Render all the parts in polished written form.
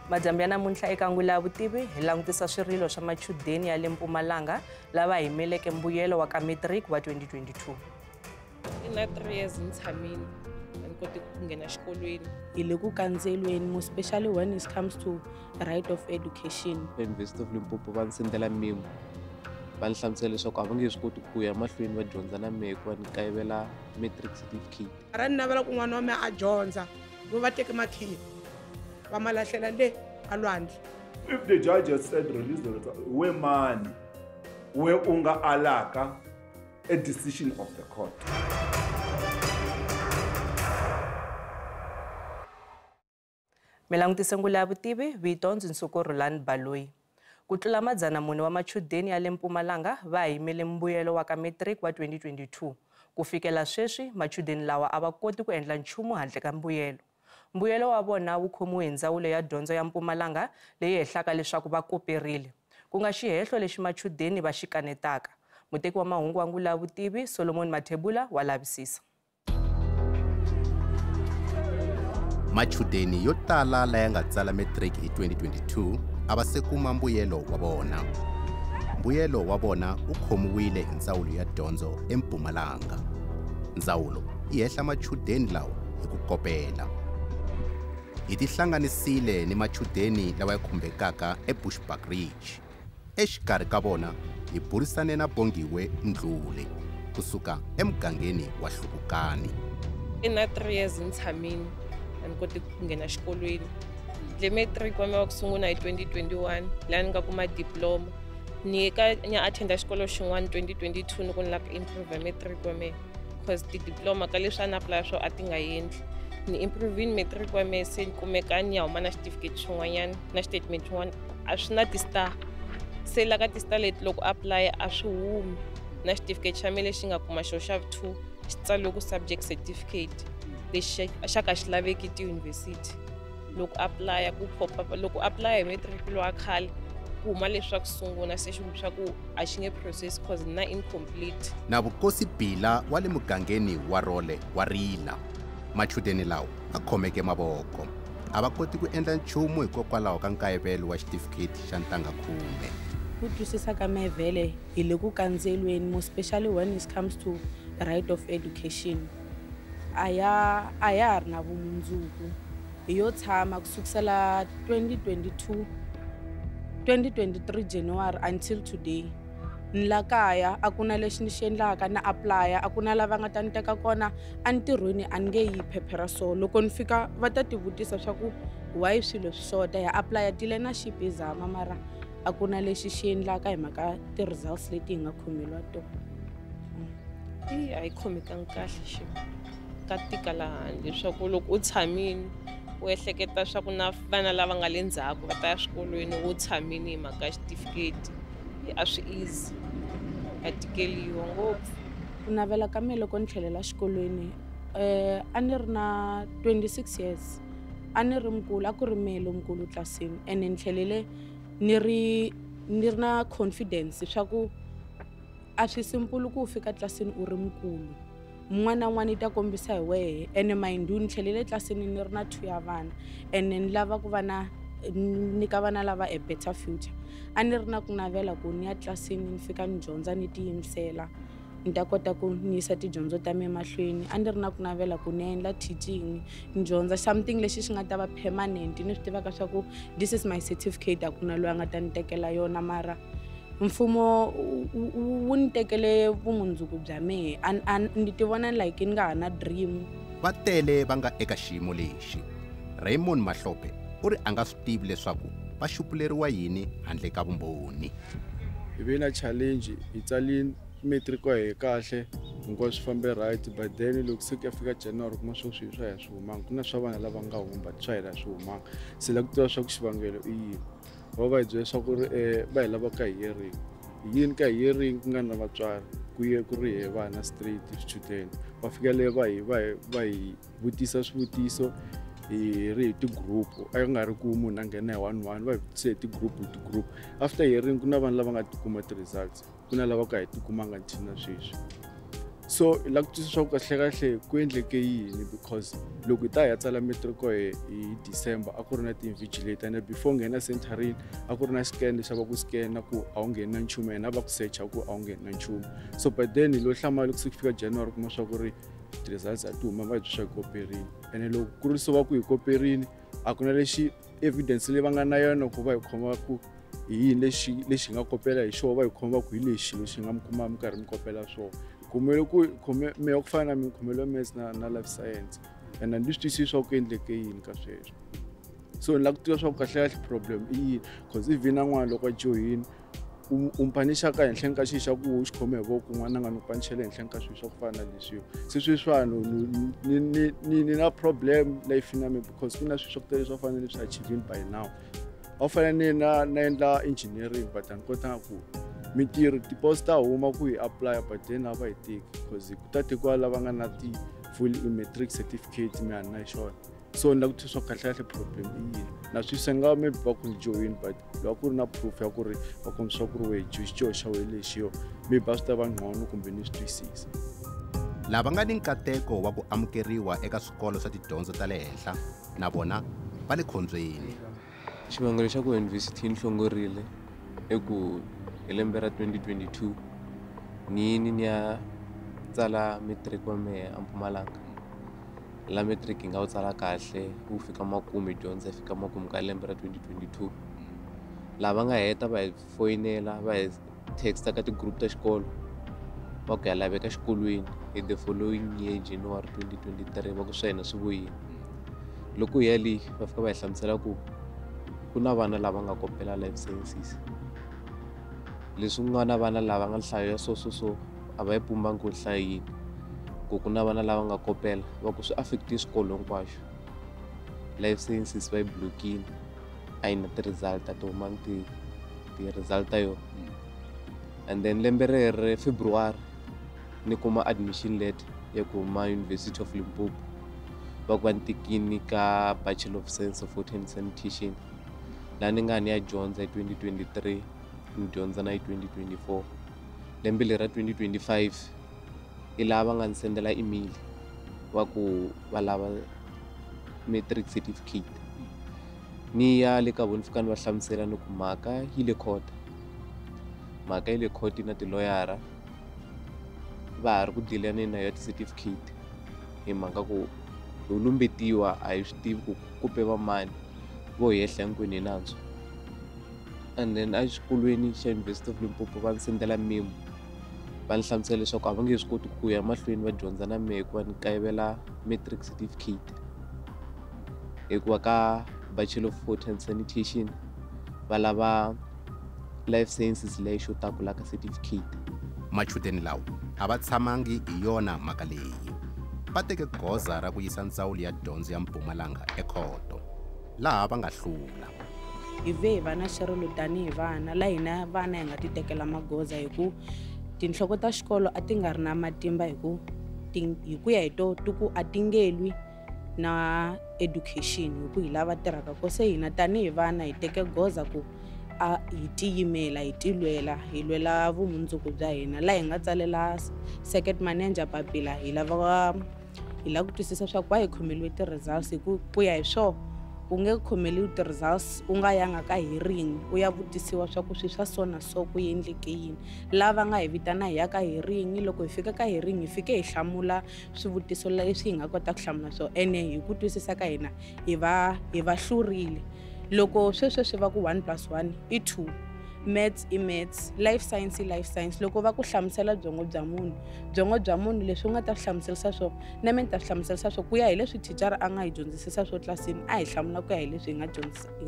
Madyambu ya namuntlha eka Angula ya Vutivi hi langutisa swirilo swa machudeni ya le Mpumalanga lava yimeleke mbuyelo wa ka matric wa 2022. Ina 3 years ni tshamini ni koti ku nghena xikolweni. Hi le ku kandzelweni mo especially when it comes to right of education. University of Limpopo va nsendela memo va hlamusela leswaku a va nge swi koti ku ya mahlweni va dyondza na mehe ku va ni kayivela matric certificate. Ara ni navela ku n'wana wa mina a dyondza vo va teke makhiya va malahlela le alwandle. If the judge has said release the result, we money we unga alaka a decision of the court. Milangutisa Angula ya Vutivi vito ndzi Nsuku Roland Baloyi. Ku tlula madzana mune wa machudeni ya le Mpumalanga va yimele mbuyelo wa ka matric wa 2022. Ku fikela sweswi machudeni lawa a va koti ku endla nchumu handle ka mbuyelo. Mbuyelo wa vona wu khomiwe hi Ndzawulo ya Dyondzo ya Mpumalanga leyi hehlaka leswaku va koperile. Ku nga xihehlo lexi machudeni va xi kanetaka. Muteki wa mahungu wa Angula ya Vutivi Solomon Mathebula wa lavisisa. Machudeni yo tala laya nga tsala matric hi 2022 a va se kuma mbuyelo wa vona. Mbuyelo wa vona u khomiwile hi Ndzawulo ya Dyondzo eMpumalanga. Ndzawulo yi hehla machudeni lawa hi ku kopela. Hi tihlanganisile ni machudeni lawa ya khumbekaka eBushbuckridge. Exikarhi ka vona hi burisane na Bongiwe Ndlule kusuka emugangeni wa Hluvukani. Ina 3 years ni tshamini ni koti ku nghena xikolweni. Le matric wa mina wa ku sungula hi 2021 laha ni nga kuma diploma. Ni attenda xikolo xin'wana 2022 ni ku ni lava ku improve matric wa mina because diploma ka leswi a ni apply swo a ti nga endli. Ni improving matric wa mina se ni kumeka ni ya huma na certificate xin'wanyana na statement xin'wana a swi na ti-star. Se la ka ti-star leti loko apply a swi humi na certificate xa mina lexi nga kuma xo xa 2 xi tsariwe ku subject certificate lexi xa ka xi laveki tiyunivhesiti. Loko apply ku pop up loko apply matric lo a khale ku huma leswaku sungula se xi swa ku a xi nge process cause na incomplete. Na Vukosi Bila wa le mugangeni wa Role wa Rila. Machudeni lawa a khomeke mavoko. A va koti ku endla nchumu hikokwalaho ka nkayivelo wa certificate xa ntanga khume. Ku twisisa ka mevhele hi le ku kandzelweni mo especially when it comes to right of education. A ya ha ri na vumundzuku. Hi yo tshama kusukela 2023 January until today. Ni la kaya a ku na lexi ni xi endlaka na apply a ku na lava nga ta ni teka kona a ntirhweni a ni nge yi phephera so loko ni fika va ta tivutisa swa ku why swilo swi xota ya apply tile na xip hi zama mara a ku na lexi xi endlaka hi mhaka ti-results leti hi nga khomeliwa tona. A yi khomekangi kahle xi ka tika laha handle leswaku loko u tshamini u ehleketa swa ku na vana lava nga le ndzhaku va ta ya swikolweni u tshamini hi mhaka certificate a swi easy a tikeliwa ngopfu. Ku navela ka mina loko ni tlhelela xikolweni a ni ri na 26 years a ni ri mkulu a ku ri mehe lonkulu tlasini ene ni tlhelele ni ri na confidence swa ku a swi simple ku fika tlasini u ri mkulu. N'wana na n'wana yi ta kombisa hi wehe ene mind ni tlhelele tlasini ni ri na 2 ya vana ene ni lava ku va na nyika vana lava a better future. A ni ri na ku navela ku ni ya tlasini ni fika ni dyondza ni tiyimisela ni ta kota ku ni yisa tidyondzo ta mina mahlweni. A ni ri na ku navela ku ni endla teaching ni dyondza something lexi xi nga ta va permanent ni swi tivaka swa ku this is my certificate a ku na loyi a nga ta ni tekela yona mara mfumo wu ni tekele vumundzuku bya mehe ni ti vona like ni nga ha na dream. Va tele va nga eka xiyimo lexi. Raymond Mahlope u ri a nga swi tivi leswaku va xupuleriwa yini handle ka vumbhoni. Hi ve na challenge hi tsalini matric wa hi kahle hinkwaswo swi fambe right but then loko se ku ya fika January kuma swo swilo swa hi swi humanga ku na swa vana lava nga huma but swa hina swi humanga se la ku tiva swa ku xivangelo i yini va va hi byela swa ku ri va hi lava ka hi yering hi yini ka hi yering ku nga na vatswari ku ri hi vana straight student va fika le va hi vutisa swivutiso hi ri hi ti-group a nga ri ku munhu a nghena hi 1 va hi vutisa hi ti-group after hearing ku na vanhu lava nga tikuma ti-results ku na lava ka hi tikumanga nthina sweswi so hi lava ku twisisa ku kahlekahle ku endleke yini because loko hi ta hi ya tsala matric hi December a ku ri na ti-invigilator and before nghena centerini a ku ri na scan lexi a va ku scanna ku a wu ngheni na nchumu and a va ku searcha ku a wu ngheni na nchumu so but then hi lo hlamala loko se ku fika January kuma swa ku ri ti-results a ti huma va hi byi swa hi koperini ene loko ku ri so va ku hi koperini a ku na lexi evidence leyi va nga na yona ku va hi khoma ku hi yini lexi nga kopela hi xona va hi khoma ku hi lexi lexi nga mi kuma mi karhi mi kopela swona khomele ku me ku fana na mi khomelo maths na life science and a ni swi twisisi swa ku endleke yini ka sweswo so ni lava ku tiva swa ku kahlekahle problem i yini because even na n'wana loko a joyini u mpanisha ka henhleni ka xi xa ku u xi khome hi voko n'wana nga ni panishela henhleni ka swilo swa ku fana na leswiyo se sweswiwani ni na problem life na me because ku na swilo swa ku tele swa fanele swi achieving by now a wu fanele na endla engineering but a ni kotanga ku mintirho ti-post ta huma ku hi apply but then a va hi teki because ku ta tekiwa lava nga na ti-full matric certificate mi hani na xona so ni lava ku twisisa kahlekahle problem i yini na swi senga maybe va ku ni join but loko ku ri na proof ya ku ri va kombisa ku ri wehe xicoho xa wehe lexiyo maybe a swi ta va ngcono kumbe ni swi twisisa lava nga ni nkateko wa ku amukeriwa eka swikolo swa tidyondzo ta le henhla na vona va le khombyeni xivangelo xa ku yunivhesiti yi ni hlongorile i ku hi lembe ra 2022 ni yini ni ya tsala matric wa mehe a Mpumalanga la matric hi nga wu tsala kahle wu fika makumu dyondza fika makumu ka lembe ra 2022 lava nga heta va hi foyinela va hi texta ka ti-group ta xikolo va ku ya laveka xikolweni hi the following year January 2023 va ku swa hina swi vuyini loko hi ya leyi va fika va hi hlamusela ku ku na vana lava nga kopela life sciences leswi ku nga na vana lava nga nhlayo ya so a va yi pumbangi ku hlayini ku ku na vana lava nga kopela va ku swi affect-i xikolo hinkwaxo life sciences va yi blokini a yi na ti-result a ti humangi ti-result ta yona and then lembe rere February ni kuma admission letter ya ku huma University of Limpopo va ku va ni tekini ka Bachelor of Science of Water and Sanitation laha ni nga ni ya dyondza hi 2023 ni dyondza na hi 2024 lembe leri ra 2025 i lava nga ni sendela email wa ku va lava matric certificate ni ya le ka vona fika ni va hlamusela ni ku mhaka yi le court na tiloyara va ha ri ku dilani na yo ti-certificate hi mhaka ku hi lumbetiwa a hi swi tivi ku kupe va mani vo hi ehla hinkwenu hi nantswo and then a xikolweni xa University of Limpopo va ni sendela memo va ni hlamusela leswaku a va nge swi koti ku ya mahlweni va dyondza na mehe ku va ni kayivela matric certificate hikuva ka Bachelor of Water and Sanitation va lava life sciences leyi xotaku la ka certificate machudeni lawa a va tshamangi hi yona mhaka leyi va teke goza ra ku yisa ndzawulo ya dyondzo ya Mpumalanga ekhoto laha va nga hlula hi ve hi va na xirilo tanihi vana la hina vana hi nga ti tekela magoza hi ku tinhloko ta xikolo a ti nga ri na matimba hi ku ya hi to ku a ti ngelwi na education hi ku hi lava tirhaka ko se hina tanihi vana hi teke goza ku hi tiyimela hi tilwela hi lwela vumundzuku bya hina la hi nga tsalela circuit manager papila hi lava ku twisisa swa ku va hi khomeliwe ti-results hi ku ya hi swona u nge khomeliwi ti-results u nga yanga ka hearing u ya vutisiwa swa ku swi swa so na so ku endleke yini lava nga hi vitana hi ya ka hearing loko hi fika ka hearing hi fike hi hlamula swivutiso leswi hi nga kota ku hlamula swona ene hi ku twisisa ka hina hi va hlurile loko sweswi va ku 1+1 i 2 maths i maths life science i life science loko va ku hlamusela byongo bya munhu leswi u nga ta swi hlamuselisa swona na mina ta swi hlamuselisa swona ku ya hi leswi thicara a nga hi dyondzisisa swo tlilasini a hi hlamula ku ya hi leswi hi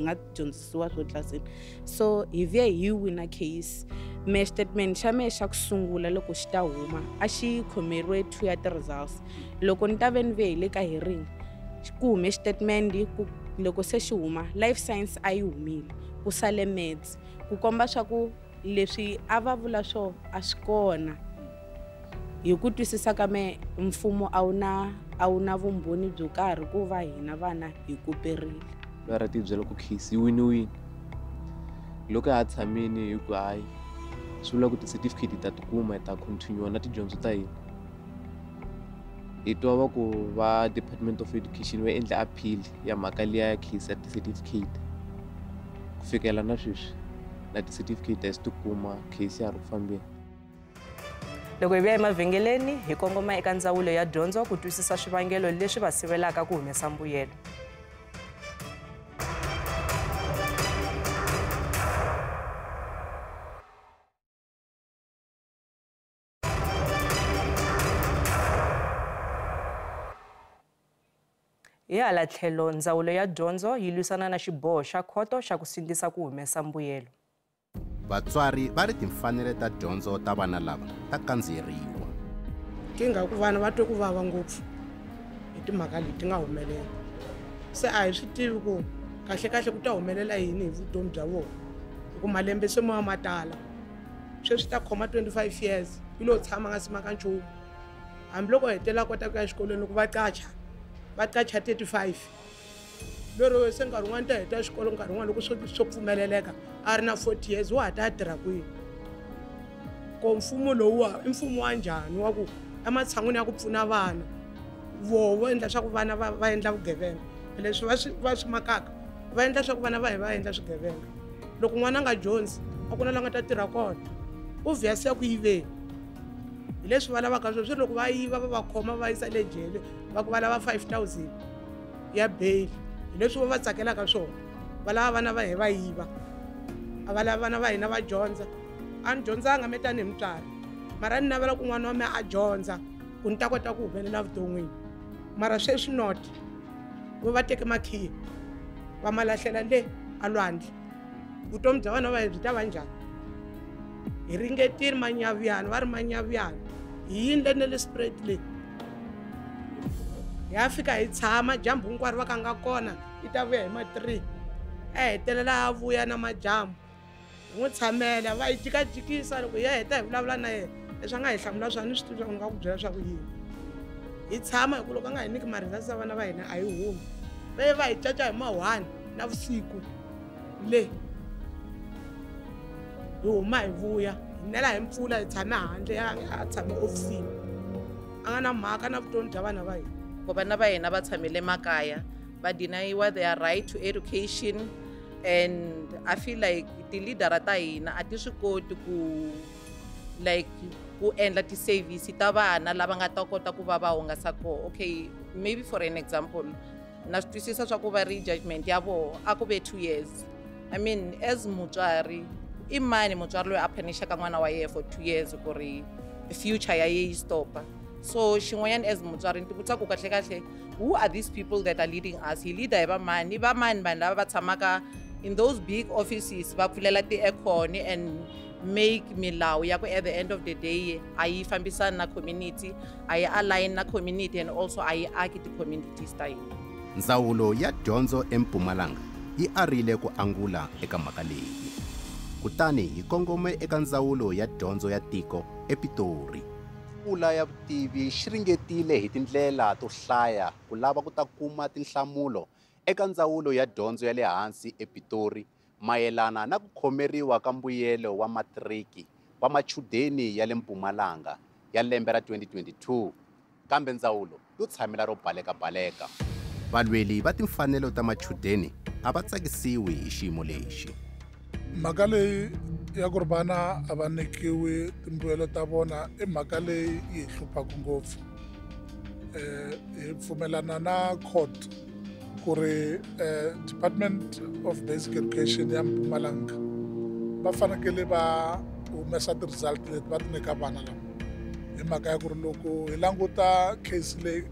nga dyondzisiwa swo tlilasini so hi vuye hi wina case mehe statement xa mehe xa ku sungula loko xi ta huma a xi khomeriwe 2 ya ti-results loko ni ta ve ni ve hi le ka hearing ku hume statement loko se xi huma life science a yi humile ku sale maths ku komba swa ku leswi a va vula swo a swi kona hi ku twisisa ka me mfumo a wu na vumbhoni byo karhi ku va hina vana hi kuperile va ra tibyela ku case yi wini loko ha tshamini hi ku hayi swi vula ku ti-certificate ta tikuma hi ta continue na tidyondzo ta hina hi twa va ku va Department of Education va endla appeal ya mhaka liya ya case ya ti-certificate ku fikela na sweswi na ti-certificate a swi tikuma case ya ha ri ku fambeni. Loko hi vuya emavhengeleni hi kongoma eka ndzawulo ya dyondzo ku twisisa swivangelo leswi va sivelaka ku humesa mbuyelo. Hi hala tlhelo ndzawulo ya dyondzo yi lwisana na xiboho xa khoto xa ku sindzisa ku humesa mbuyelo. Vatswari va ri timfanelo ta dyondzo ta vana lava ta kandziyeriwa. Kinga ku vana va twe ku vava ngopfu hi timhaka leti nga humelela. Se a hi swi tivi ku kahle ku ta humelela yini hi vutomi bya vona. Hi ku malembe se mo matala. Sweswi ta khoma 25 years yi lo tshama nga si maka nchumu. Hambiloko hetela kota ku ya xikolweni loko va qacha 35. Lero se nkarhi wun'wana ta heta xikolo nkarhi wun'wana loko swo pfumeleleka a ri na 40 years wa ha ta tirha kwihi. Ko mfumo lowuwa i mfumo wa njhani wa ku ematshan'wini ya ku pfuna vana vo endla swa ku vana va endla vugevenga. Leswi va swi makaka va endla swa ku vana va endla swigevenga. Loko n'wana a nga dyondzi a ku na la nga ta tirha kona u vyasi ya ku yiveni. Hi leswi va lavaka sweswi loko va yiva va khoma va yisa le jele va ku va lava 5,000 ya bail. Hi leswi va tsakelaka swona va lava vana va va yiva a va lava vana va hina va dyondza. A ni dyondzanga me tanihi mutswari mara ni navela ku n'wana wa me a dyondza ku ni ta kota ku humelela vuton'wini. Mara sweswi not va teke makhiya va malahlela le a lwandle. Vutomi bya vana va byi ta va njhani? Hi ringetile manyaviyana va ri manyaviyana hi yini le spread leyi hi ya fika hi tshama jambu hinkwaro va ka nga kona yi ta vuya hi ma 3 a hetelela a vuya na majambu hi n'wi tshamela va yi jikajikisa loko hi ya heta hi vulavula na yena leswi a nga hi hlamula swona ni swi tivi nga ku byela swa ku yini hi tshama hi ku loko a nga hi nyiki marizasi ya vana va hina a yi humi va hi caca hi ma 1 na vusiku le hi huma hi vuya hi nela hi mpfula hi tshame handle a tshame ofisini a nga na mhaka na vutomi bya vana va hina. Ku vana va hina va tshamele makaya va deniwa their right to education and I feel like ti-leadera ta hina a ti swi koti ku like ku endla ti-service ta vana lava nga ta kota ku va hungasa koho. Okay, maybe for an example na swi twisisa swa ku va ri judgment ya vona a ku ve 2 years. I mean as mutswari i mani mutswari loyi a punishaka n'wana wa yena for 2 years ku ri future ya ye yi stopa. So xin'wanyana as mutswari ni ti vutisa ku kahle who are these people that are leading us? Hi leader hi va mani vanhu lava va tshamaka in those big offices va pfulela ti-aircon and make milawu ya ku at the end of the day a yi fambisani na community a yi align na community and also a yi aki ti-communities ta hina. Ndzawulo ya dyondzo eMpumalanga yi arile ku angula eka mhaka leyi. Kutani hi kongome eka ndzawulo ya dyondzo ya tiko ePitori. Pfula ya vutivi xi ringetile hi tindlela to hlaya ku lava ku ta kuma tinhlamulo eka ndzawulo ya dyondzo ya le hansi ePitori mayelana na ku khomeriwa ka mbuyelo wa matriki wa machudeni ya le Mpumalanga ya lembe ra 2022 kambe ndzawulo yo tshamela ro baleka. Valweli va timfanelo ta machudeni a va tsakisiwi hi xiyimo lexi. Mhaka leyi ya ku ri vana a va nyikiwi timbuyelo ta vona i mhaka leyi yi hluphaku ngopfu. Hi pfumelana na court ku ri Department of Basic Education ya Mpumalanga va fanekele va humesa ti-result leti va ti nyika vana lava. Hi mhaka ya ku ri loko hi languta case leyi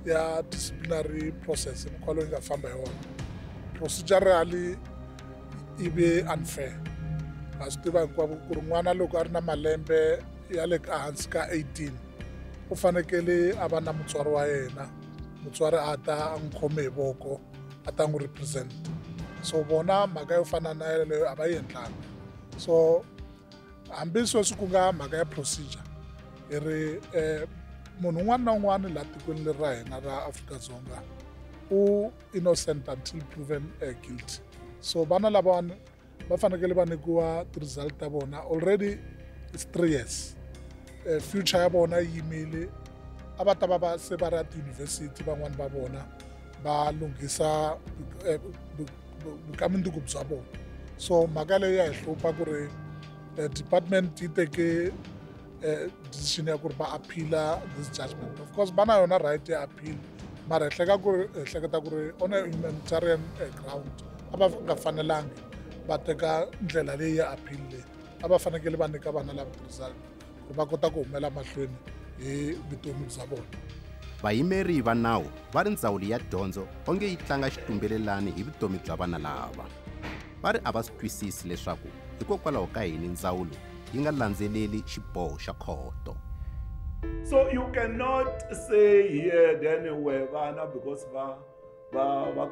ya disciplinary process mhaka loyi nga famba hi wona procedurally yi ve unfair. Ha swi tiva hinkwavo ku ri n'wana loko a ri na malembe ya le hansi ka 18 u fanekele a va na mutswari wa yena. Mutswari a ta a n'wi khome hi voko a ta n'wi represent. So vona mhaka yo fana na leyo a va yi endlanga. So hambi sweswi ku nga mhaka ya procedure hi ri munhu un'wana na un'wana laha tikweni leri ra hina ra Afrika-Dzonga u innocent until proven guilty. So vana lavawani va fanekele va nyikiwa ti-result ta vona already it's 3 years. Future ya vona yi yimile a va ta va se va ri at yunivhesiti van'wani va vona va lunghisa vukamundzuku bya vona. So mhaka leyi ya hi hlupha ku ri department yi teke decision ya ku ri va appeala this judgment. Of course va na yona right ya appeal, mara hi hleketa ku ri on a humanitarian ground a va nga fanelangi va teka ndlela leyi ya appeal leyi. A va fanekele va nyika vana lava tirhisaka ku va kota ku humela mahlweni hi vutomi bya vona. Vayimeri va nawu va ri ndzawulo ya dyondzo onge yi tlanga xitumbelelani hi vutomi bya vana lava. Va ri a va swi twisisi leswaku hikokwalaho ka yini ndzawulo yi nga landzeleli xiboho xa khoto. So you cannot say here then where vana because va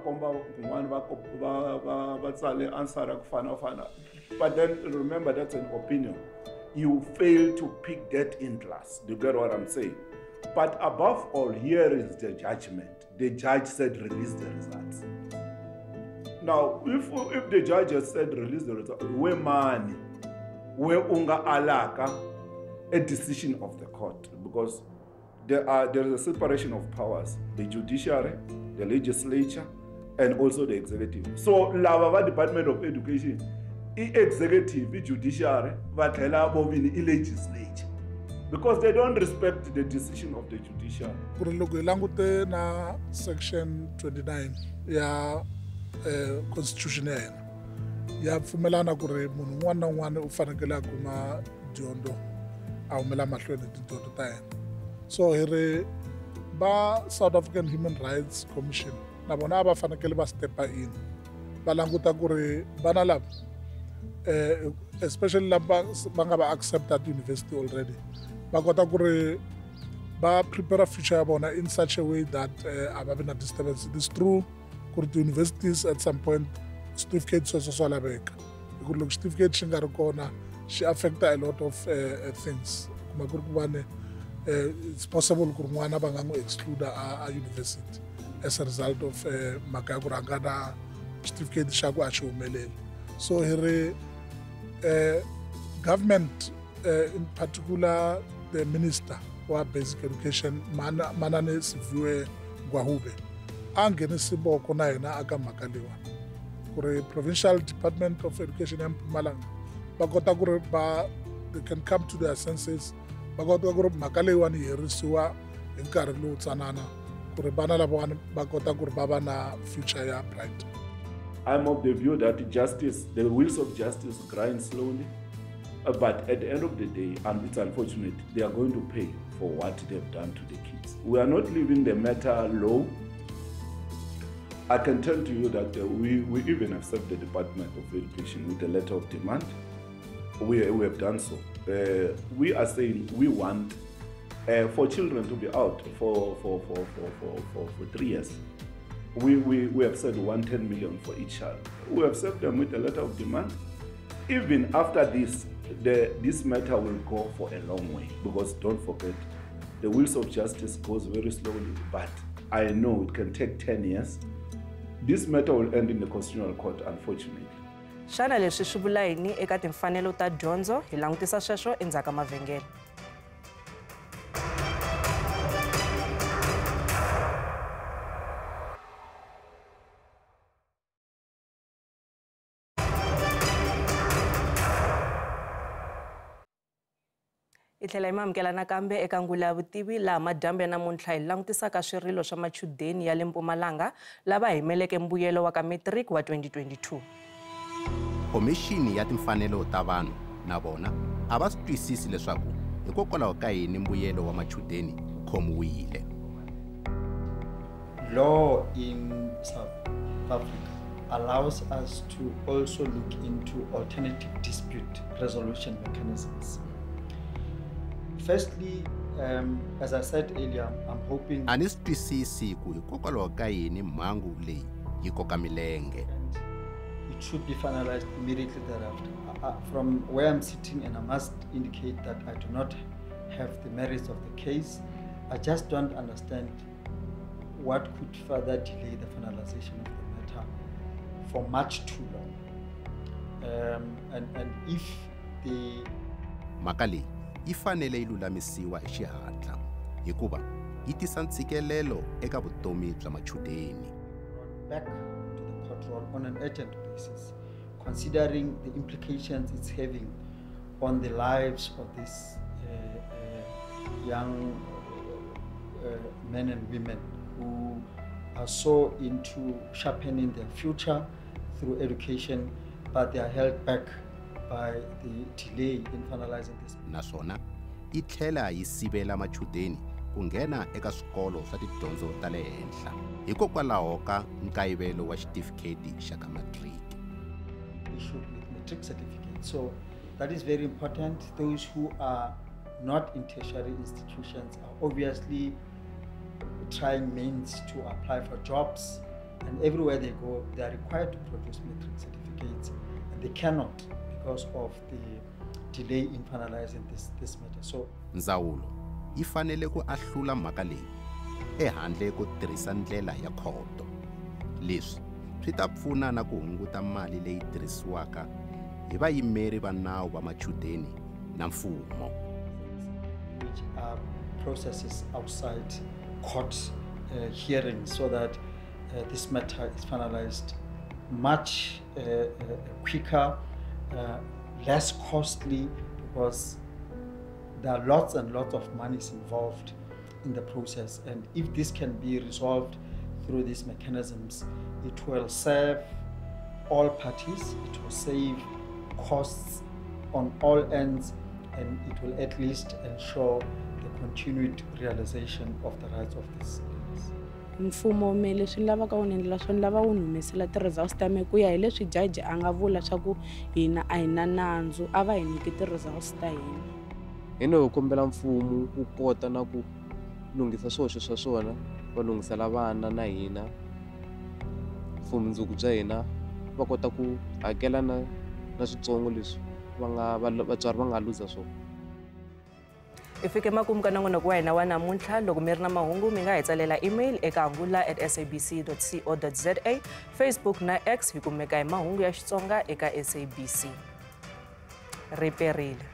komba kun'wana va tsale answer ku fana. But then remember that's an opinion. You fail to pick that in class. Do you get what I'm saying? But above all, here is the judgment. The judge said release the results. Now, if the judge has said release the results, where money, where unga alaka, a decision of the court, because there is a separation of powers: the judiciary, the legislature, and also the executive. So, Lavava Department of Education, executive, judiciary, but legislature. Because they don't respect the decision of the judiciary. Loko langute na section 29 ya constitution ya hina ya pfumelana ku ri munhu un'wana na un'wana u fanekele a kuma dyondzo a humela mahlweni tidyondzo ta yena. So hi ri va South African Human Rights Commission na vona a va fanekele va stepa in va languta ku ri vana lava especially lava va nga va accept at university already va kota ku ri va prepare future ya vona in such a way that a va vi na disturbance. It is true ku ri universities at some point certificate sweswo swa laveka hi ku ri loko certificate xi nga ri kona xi affecta a lot of things. Kuma ku ri ku vane it's possible ku ri n'wana va nga n'wi exclude a university as a result of mhaka ya ku ri a nga na certificate xa ku a xi humeleli. So hi ri government in particular the minister wa basic education Manane Siviwe Ngwahube a nghenisi voko na yena aka mhaka leyiwani ku ri provincial department of education ya Mpumalanga va kota ku ri they can come to their senses va kota ku ri mhaka leyiwani yi herisiwa hi nkarhi lowu tsanana ku ri vana lavawani va kota ku ri va va na future ya bright. I'm of the view that justice, the wheels of justice grind slowly, but at the end of the day, and it's unfortunate, they are going to pay for what they've done to the kids. We are not leaving the matter low. I can tell to you that we even have served the Department of Education with a letter of demand. We have done so. We are saying we want for children to be out for 3 years. We have said 110 million for each child. We have served them with a letter of demand. Even after this, this matter will go for a long way, because don't forget, the wheels of justice goes very slowly, but I know it can take 10 years. This matter will end in the Constitutional Court, unfortunately. Xana leswi swi vula yini eka timfanelo ta dyondzo hi langutisa sweswo endzhaku ka mavhengele. Hi tlhela hi amukela nakambe eka Ngula ya Vutivi laha madyambu ya namuntlha hi langutisaka swirilo swa machudeni ya le Mpumalanga lava yimeleke mbuyelo wa ka matric wa 2022. Komishini ya timfanelo ta vanhu na vona a va swi twisisi leswaku hikokwalaho ka yini mbuyelo wa machudeni wu khomiwile. Law in South Africa allows us to also look into alternative dispute resolution mechanisms. Firstly, as I said earlier, I'm hoping a ni swi twisisi ku hikokwalaho ka yini mhangu leyi yi koka milenge. It should be finalized immediately thereafter. From where I'm sitting, and I must indicate that I do not have the merits of the case, I just don't understand what could further delay the finalization of the matter for much too long. And if the mhaka leyi yi fanele yi lulamisiwa hi xihatla hikuva yi tisa ntshikelelo eka vutomi bya machudeni. Back to the court roll on an urgent basis, considering the implications it's having on the lives of these young men and women who are so into sharpening their future through education, but they are held back by the delay in finalizing this. Naswona yi tlhela yi sivela machudeni ku nghena eka swikolo swa tidyondzo ta le henhla hikokwalaho ka nkayivelo wa xitifiketi xa ka matric. Issued with matric certificate. So that is very important. Those who are not in tertiary institutions are obviously trying means to apply for jobs, and everywhere they go, they are required to produce matric certificates, and they cannot because of the delay in finalizing this matter. So Ndzawulo yi fanele ku ahlula mhaka leyi ehandle ko tirhisa ndlela ya khoto. Leswi swi ta pfuna na ku hunguta mali leyi tirhisiwaka hi vayimeri va nawu va machudeni na mfumo. Which are processes outside court hearings, so that this matter is finalized much quicker, less costly, because there are lots and lots of monies involved in the process. And if this can be resolved through these mechanisms, it will serve all parties, it will save costs on all ends, and it will at least ensure the continued realization of the rights of these ladies. Mfumo mele swi lavaka wu endlela swona lava wu humesela ti-results ta me ku ya hi leswi jaji a nga vula swa ku hina a hi na nandzu a va hi nyiki ti-results ta hina. Hina hi kombela mfumo wu kota na ku lunghisa swihoxo swa swona va lunghisela vana na hina vumundzuku bya hina va kota ku hakela na switsongo leswi vatswari va nga luza swona. I fike makumu ka nongonoko wa hina wa namuntlha. Loko mi ri na mahungu mi nga hi tsalela email eka angula@sabc.co.za, Facebook na X hi kumeka hi mahungu ya Xitsonga eka SABC. Riperile.